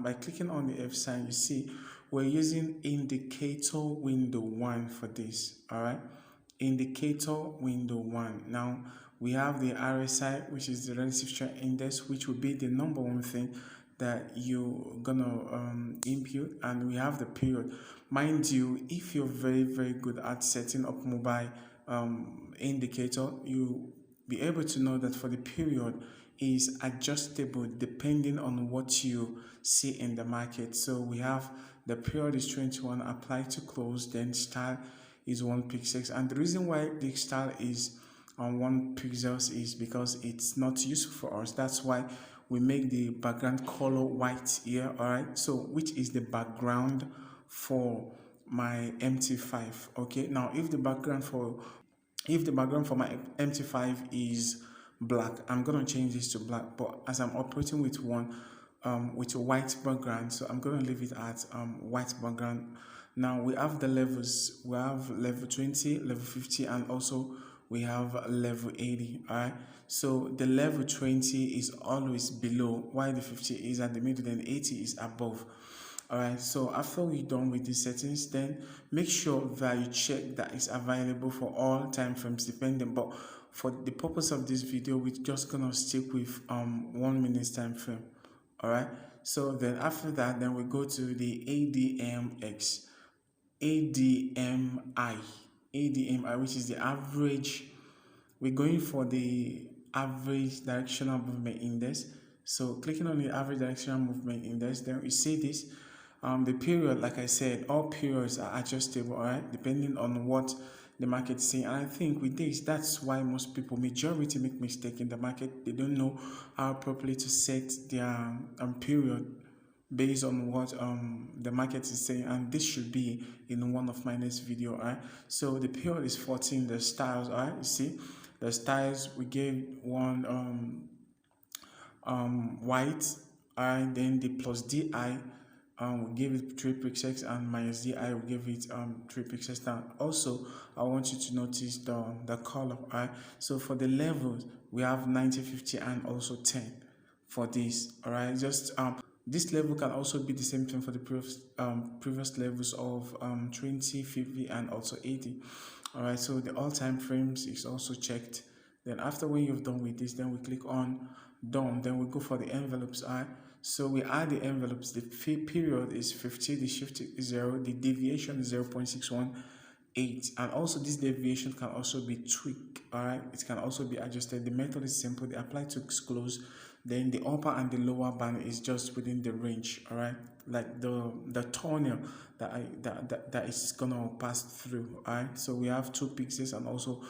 by clicking on the F sign, you see we're using indicator window 1 for this. All right, indicator window 1. Now we have the RSI, which is the relative strength index, which will be the number one thing that you're gonna input, and we have the period. Mind you, if you're very good at setting up mobile indicator, you be able to know that for the period is adjustable depending on what you see in the market. So we have the period is 21, apply to close, then style is 1 pixels, and the reason why the style is on 1 pixels is because it's not useful for us. That's why we make the background color white here. All right, so which is the background for my MT5. Okay, now if the background for my MT5 is black, I'm gonna change this to black, but as I'm operating with one with a white background, so I'm gonna leave it at white background. Now we have the levels. We have level 20, level 50, and also we have level 80. All right, so the level 20 is always below, while the 50 is at the middle, then 80 is above. All right, so after we're done with these settings, then make sure that you check that it's available for all time frames depending, but for the purpose of this video, we're just gonna stick with 1 minute time frame. All right, so then after that, then we go to the ADMI, which is the average. We're going for the average directional movement index. So clicking on the average directional movement index, then we see this. The period, like I said, all periods are adjustable, all right, depending on what the market is saying. And I think with this, that's why most people, majority, make mistake in the market. They don't know how properly to set their period based on what the market is saying, and this should be in one of my next video. All right, so the period is 14. The styles, all right, you see the styles, we gave one white, all right, then the plus DI, we give it 3 pixels, and minus DI, we give it 3 pixels. Now also I want you to notice the color. All right, so for the levels we have 90, 50, and also 10 for this. All right, just this level can also be the same thing for the previous levels of 20, 50, and also 80. All right, so the all time frames is also checked. Then after when you've done with this, then we click on done, then we go for the envelopes. All right, so we add the envelopes. The period is 50, the shift is 0, the deviation is 0.618, and also this deviation can also be tweaked. All right, it can also be adjusted. The method is simple. The apply to close, then the upper and the lower band is just within the range. All right, like the tunnel that is gonna pass through. All right, so we have 2 pixels and also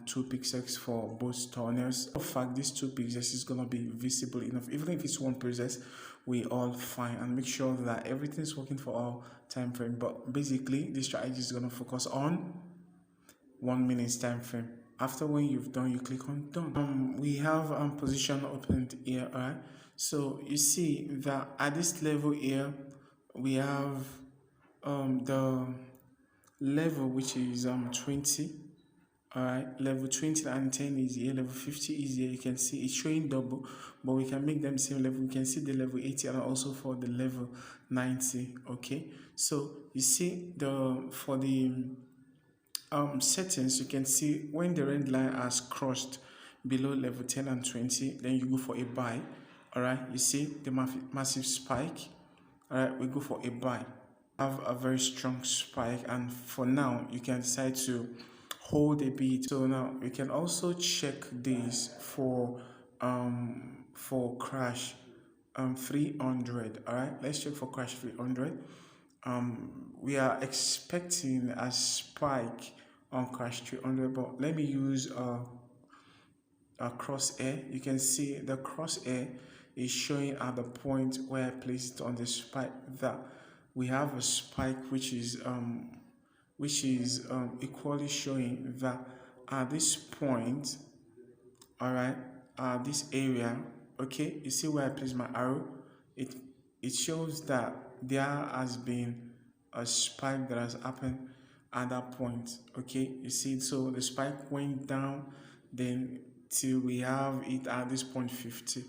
2 pixels for both tunnels. In fact, this 2 pixels is gonna be visible enough. Even if it's 1 pixel, we all fine, and make sure that everything's working for our time frame. But basically this strategy is gonna focus on 1 minute time frame. After when you've done, you click on done. We have position opened here. All right, so you see that at this level here we have the level which is 20. All right, level 20 and 10 is here, level 50 is here. You can see it's showing double, but we can make them same level. We can see the level 80 and also for the level 90. Okay, so you see for the settings, you can see when the red line has crossed below level 10 and 20, then you go for a buy. All right, you see the massive spike. All right, we go for a buy. Have a very strong spike, and for now you can decide to hold a bit. So now you can also check this for crash 300. All right, let's check for crash 300. We are expecting a spike on crash 300, but let me use a crosshair. You can see the crosshair is showing at the point where I placed it on the spike that we have a spike which is equally showing that at this point, all right, this area, okay, you see where I place my arrow, it shows that there has been a spike that has happened at that point. Okay, you see, so the spike went down, then till we have it at this point 50.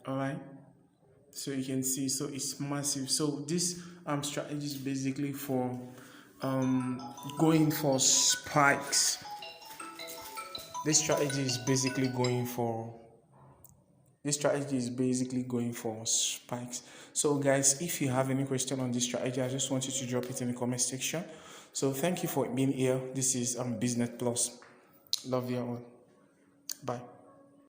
All right, So you can see, so it's massive. So this strategy is basically for going for spikes. This strategy is basically going for spikes. So guys, if you have any question on this strategy, I just want you to drop it in the comment section. So thank you for being here. This is Business Plus. Love you all. Bye.